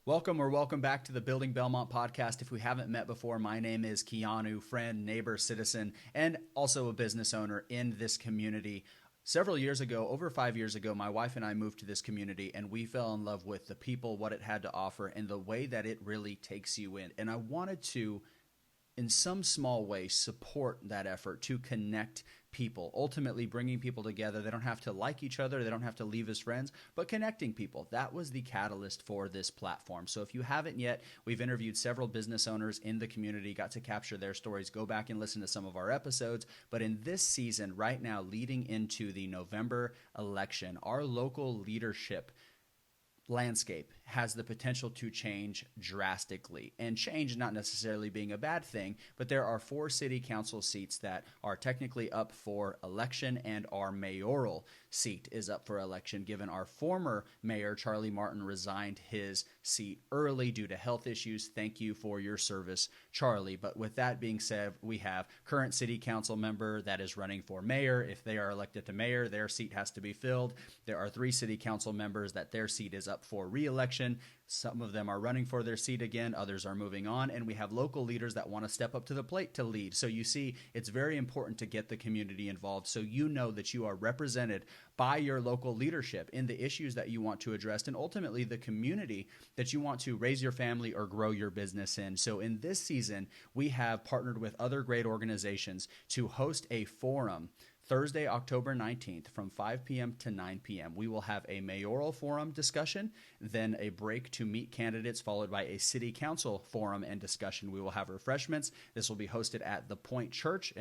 Welcome back to the Building Belmont podcast. If we haven't met before, my name is Keanu, friend, neighbor, citizen, and also a business owner in this community. Several years ago, over 5 years ago, my wife and I moved to this community and we fell in love with the people, what it had to offer, and the way that it really takes you in. And I wanted to, in some small way, support that effort to connect people, ultimately bringing people together. They don't have to like each other. They don't have to leave as friends, but connecting people. That was the catalyst for this platform. So if you haven't yet, we've interviewed several business owners in the community, got to capture their stories. Go back and listen to some of our episodes. But in this season, right now, leading into the November election, our local leadership landscape has the potential to change drastically, and change not necessarily being a bad thing, but there are 4 city council seats that are technically up for election, and our mayoral seat is up for election, given our former mayor, Charlie Martin, resigned his seat early due to health issues. Thank you for your service, Charlie. But with that being said, we have current city council member that is running for mayor. If they are elected to mayor, their seat has to be filled. There are 3 city council members that their seat is up for re-election. Some of them are running for their seat again. Others are moving on. And we have local leaders that want to step up to the plate to lead. So you see, it's very important to get the community involved so you know that you are represented by your local leadership in the issues that you want to address, and ultimately the community that you want to raise your family or grow your business in. So in this season, we have partnered with other great organizations to host a forum Thursday, October 19th from 5 p.m. to 9 p.m. We will have a mayoral forum discussion, then a break to meet candidates, followed by a city council forum and discussion. We will have refreshments. This will be hosted at the Pointe Church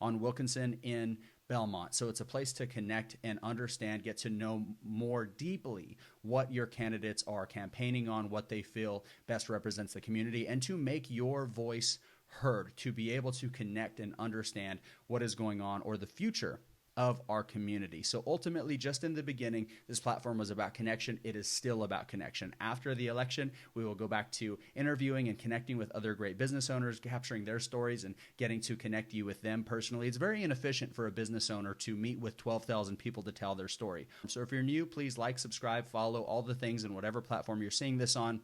on Wilkinson in Belmont. So it's a place to connect and understand, get to know more deeply what your candidates are campaigning on, what they feel best represents the community, and to make your voice heard, to be able to connect and understand what is going on or the future of our community. So ultimately, just in the beginning, this platform was about connection. It is still about connection. After the election, we will go back to interviewing and connecting with other great business owners, capturing their stories and getting to connect you with them personally. It's very inefficient for a business owner to meet with 12,000 people to tell their story. So if you're new, please like, subscribe, follow all the things in whatever platform you're seeing this on.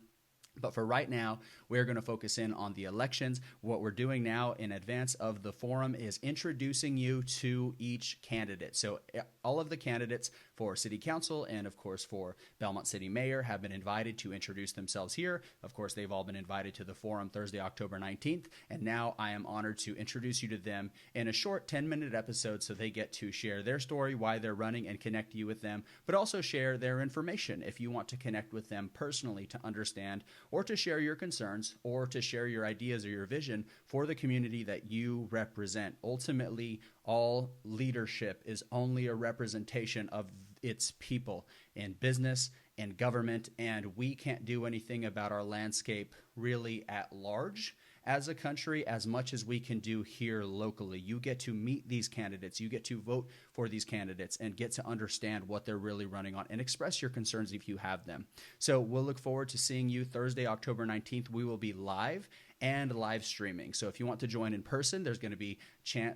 But for right now, we're going to focus in on the elections. What we're doing now in advance of the forum is introducing you to each candidate. So all of the candidates for city council and, of course, for Belmont City Mayor have been invited to introduce themselves here. Of course, they've all been invited to the forum Thursday, October 19th. And now I am honored to introduce you to them in a short 10-minute episode so they get to share their story, why they're running, and connect you with them, but also share their information if you want to connect with them personally to understand, or to share your concerns, or to share your ideas or your vision for the community that you represent. Ultimately, all leadership is only a representation of its people in business and government, and we can't do anything about our landscape really at large as a country as much as we can do here locally. You get to meet these candidates, you get to vote for these candidates and get to understand what they're really running on and express your concerns if you have them. So we'll look forward to seeing you Thursday, October 19th. We will be live and live streaming. So if you want to join in person, there's going to be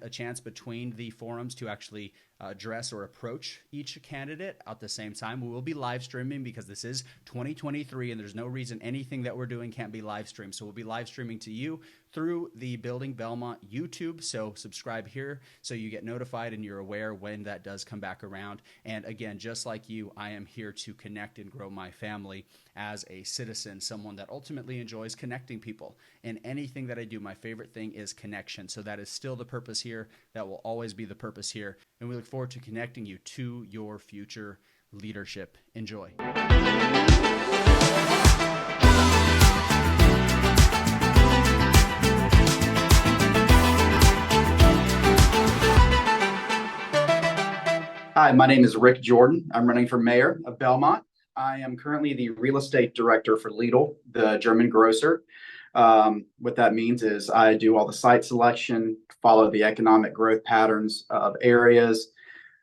a chance between the forums to actually address or approach each candidate at the same time. We will be live streaming because this is 2023 and there's no reason anything that we're doing can't be live streamed. So we'll be live streaming to you through the Building Belmont YouTube. So subscribe here so you get notified and you're aware when that does come back around. And again, just like you, I am here to connect and grow my family as a citizen, someone that ultimately enjoys connecting people. And anything that I do, my favorite thing is connection. So that is still the purpose here. That will always be the purpose here. And we look forward to connecting you to your future leadership. Enjoy. Hi, my name is Rick Jordan. I'm running for mayor of Belmont. I am currently the real estate director for Lidl, the German grocer. What that means is I do all the site selection, follow the economic growth patterns of areas,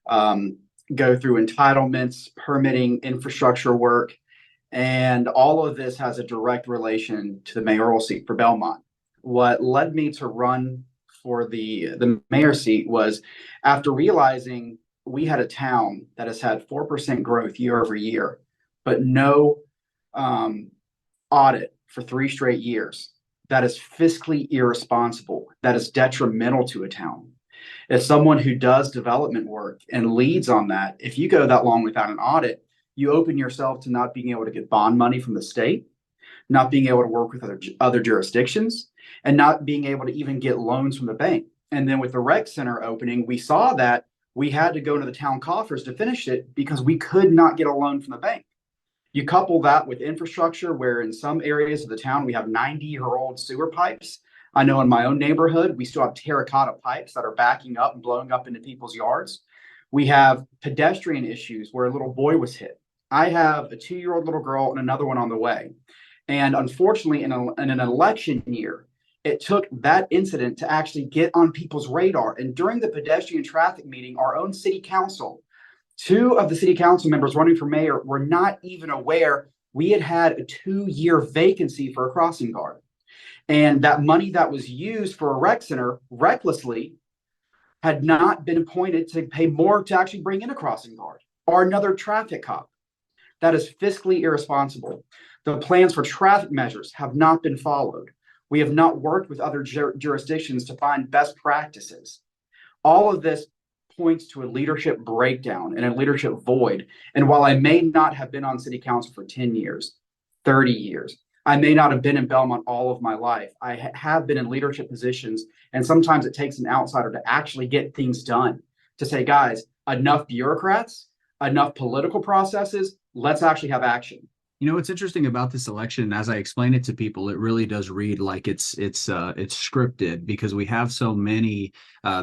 go through entitlements, permitting, infrastructure work, and all of this has a direct relation to the mayoral seat for Belmont. What led me to run for the mayor seat was after realizing we had a town that has had 4% growth year over year, but no audit for 3 straight years. That is fiscally irresponsible. That is detrimental to a town. As someone who does development work and leads on that, if you go that long without an audit, you open yourself to not being able to get bond money from the state, not being able to work with other jurisdictions, and not being able to even get loans from the bank. And then with the rec center opening, we saw that we had to go to the town coffers to finish it because we could not get a loan from the bank. You couple that with infrastructure, where in some areas of the town we have 90-year-old sewer pipes. I know in my own neighborhood, we still have terracotta pipes that are backing up and blowing up into people's yards. We have pedestrian issues where a little boy was hit. I have a 2-year-old little girl and another one on the way. And unfortunately, in an election year, it took that incident to actually get on people's radar. And during the pedestrian traffic meeting, our own city council, 2 of the city council members running for mayor were not even aware we had a 2-year vacancy for a crossing guard. And that money that was used for a rec center recklessly had not been appointed to pay more to actually bring in a crossing guard or another traffic cop. That is fiscally irresponsible. The plans for traffic measures have not been followed. We have not worked with other jurisdictions to find best practices. All of this points to a leadership breakdown and a leadership void. And while I may not have been on city council for 10 years, 30 years, I may not have been in Belmont all of my life, I have been in leadership positions. And sometimes it takes an outsider to actually get things done, to say, guys, enough bureaucrats, enough political processes, let's actually have action. You know, what's interesting about this election, as I explain it to people, it really does read like it's scripted, because we have so many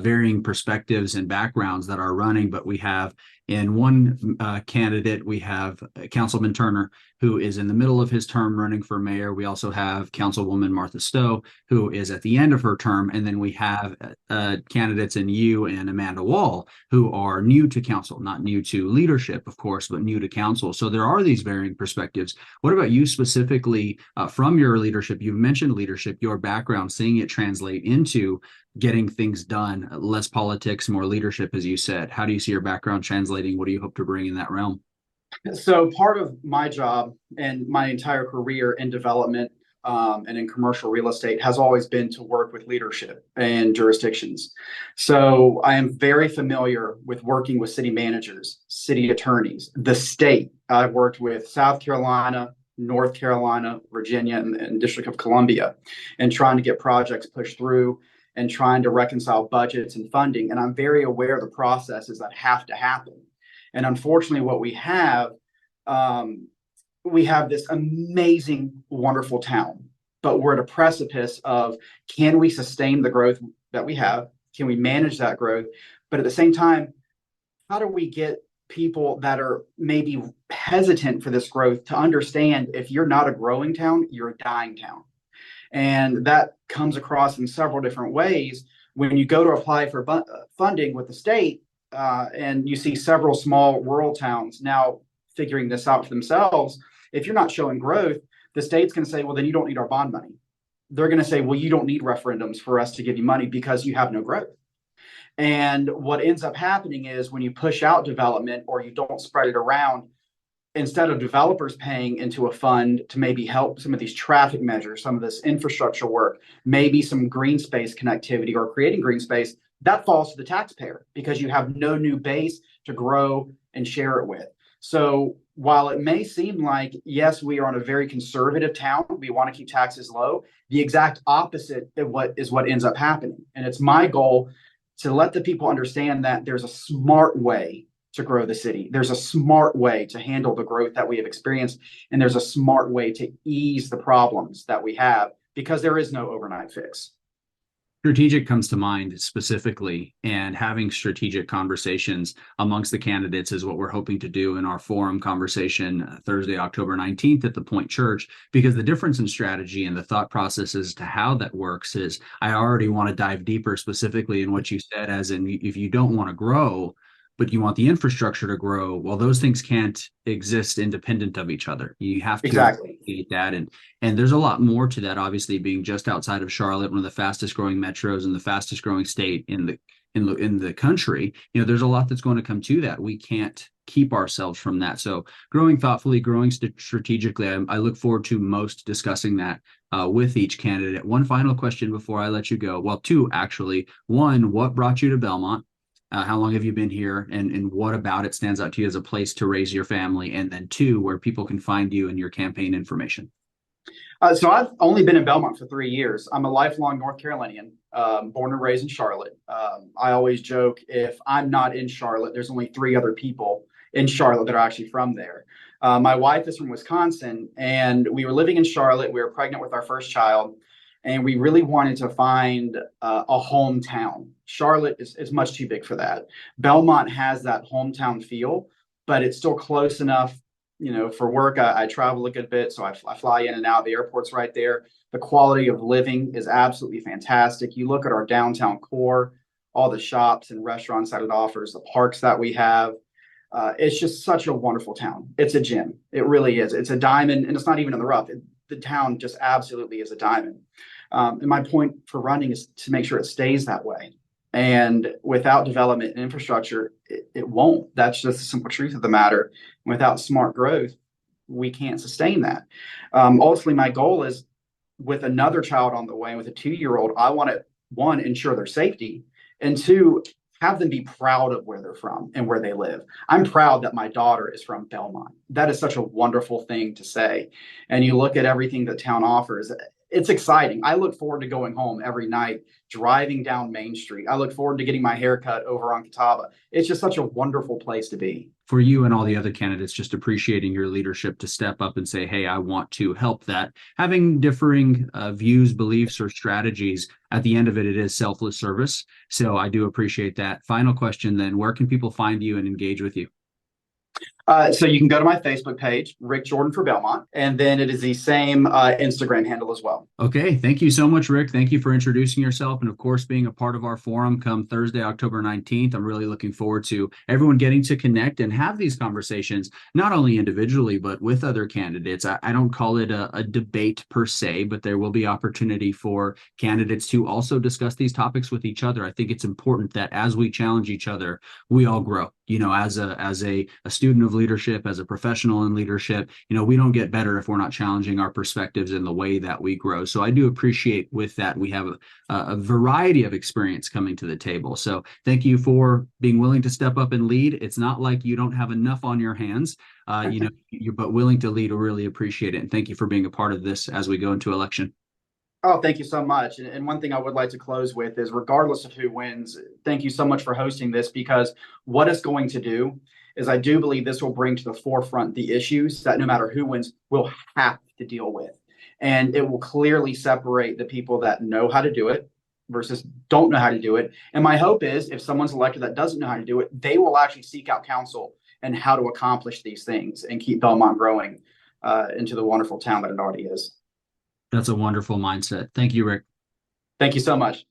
varying perspectives and backgrounds that are running. But we have in one candidate, we have Councilman Turner, who is in the middle of his term running for mayor. We also have Councilwoman Martha Stowe, who is at the end of her term. And then we have candidates in you and Amanda Wall, who are new to council, not new to leadership, of course, but new to council. So there are these varying perspectives. What about you specifically from your leadership? You've mentioned leadership, your background, seeing it translate into getting things done, less politics, more leadership, as you said. How do you see your background translating? What do you hope to bring in that realm? So part of my job and my entire career in development and in commercial real estate has always been to work with leadership and jurisdictions. So I am very familiar with working with city managers, city attorneys, the state. I've worked with South Carolina, North Carolina, Virginia, and District of Columbia, and trying to get projects pushed through and trying to reconcile budgets and funding. And I'm very aware of the processes that have to happen. And unfortunately, what we have this amazing, wonderful town, but we're at a precipice of, can we sustain the growth that we have? Can we manage that growth? But at the same time, how do we get people that are maybe hesitant for this growth to understand, if you're not a growing town, you're a dying town? And that comes across in several different ways. When you go to apply for funding with the state, and you see several small rural towns now figuring this out for themselves, if you're not showing growth, the state's going to say, well, then you don't need our bond money. They're going to say, well, you don't need referendums for us to give you money because you have no growth. And what ends up happening is, when you push out development or you don't spread it around, instead of developers paying into a fund to maybe help some of these traffic measures, some of this infrastructure work, maybe some green space connectivity or creating green space, that falls to the taxpayer because you have no new base to grow and share it with. So while it may seem like, yes, we are on a very conservative town, we want to keep taxes low, the exact opposite of what ends up happening. And it's my goal to let the people understand that there's a smart way to grow the city. There's a smart way to handle the growth that we have experienced. And there's a smart way to ease the problems that we have, because there is no overnight fix. Strategic comes to mind specifically, and having strategic conversations amongst the candidates is what we're hoping to do in our forum conversation Thursday, October 19th at the Pointe Church, because the difference in strategy and the thought process as to how that works is, I already want to dive deeper specifically in what you said, as in, if you don't want to grow, but you want the infrastructure to grow, well, those things can't exist independent of each other. You have to exactly eat that. And there's a lot more to that, obviously, being just outside of Charlotte, one of the fastest growing metros and the fastest growing state in the country. You know, there's a lot that's going to come to that. We can't keep ourselves from that. So growing thoughtfully, growing strategically, I look forward to most discussing that with each candidate. One final question before I let you go. Well, two actually. One, what brought you to Belmont? How long have you been here? And what about it stands out to you as a place to raise your family? And then two, where people can find you and your campaign information. So I've only been in Belmont for 3 years. I'm a lifelong North Carolinian, born and raised in Charlotte. I always joke, if I'm not in Charlotte, there's only three other people in Charlotte that are actually from there. My wife is from Wisconsin, and we were living in Charlotte. We were pregnant with our first child, and we really wanted to find a hometown. Charlotte is much too big for that. Belmont has that hometown feel, but it's still close enough. For work, I travel a good bit, so I fly in and out. The airport's right there. The quality of living is absolutely fantastic. You look at our downtown core, all the shops and restaurants that it offers, the parks that we have. It's just such a wonderful town. It's a gem. It really is. It's a diamond, and it's not even in the rough. The town just absolutely is a diamond. And my point for running is to make sure it stays that way. And without development and infrastructure, it won't. That's just the simple truth of the matter. Without smart growth, we can't sustain that. Ultimately, my goal is, with another child on the way, with a 2-year-old, I want to, one, ensure their safety, and two, have them be proud of where they're from and where they live. I'm proud that my daughter is from Belmont. That is such a wonderful thing to say. And you look at everything the town offers, it's exciting. I look forward to going home every night, driving down Main Street. I look forward to getting my hair cut over on Catawba. It's just such a wonderful place to be. For you and all the other candidates, just appreciating your leadership to step up and say, hey, I want to help that. Having differing views, beliefs, or strategies, at the end of it, it is selfless service. So I do appreciate that. Final question then, where can people find you and engage with you? So you can go to my Facebook page, Rick Jordan for Belmont, and then it is the same Instagram handle as well. Okay. Thank you so much, Rick. Thank you for introducing yourself and, of course, being a part of our forum come Thursday, October 19th. I'm really looking forward to everyone getting to connect and have these conversations, not only individually, but with other candidates. I don't call it a debate per se, but there will be opportunity for candidates to also discuss these topics with each other. I think it's important that as we challenge each other, we all grow. As a student of leadership, as a professional in leadership, we don't get better if we're not challenging our perspectives in the way that we grow. So I do appreciate with that we have a variety of experience coming to the table. So thank you for being willing to step up and lead. It's not like you don't have enough on your hands, you're but willing to lead. I really appreciate it. And thank you for being a part of this as we go into election. Oh, thank you so much. And one thing I would like to close with is, regardless of who wins, thank you so much for hosting this, because what it's going to do is, I do believe this will bring to the forefront the issues that no matter who wins, we'll have to deal with. And it will clearly separate the people that know how to do it versus don't know how to do it. And my hope is, if someone's elected that doesn't know how to do it, they will actually seek out counsel and how to accomplish these things and keep Belmont growing into the wonderful town that it already is. That's a wonderful mindset. Thank you, Rick. Thank you so much.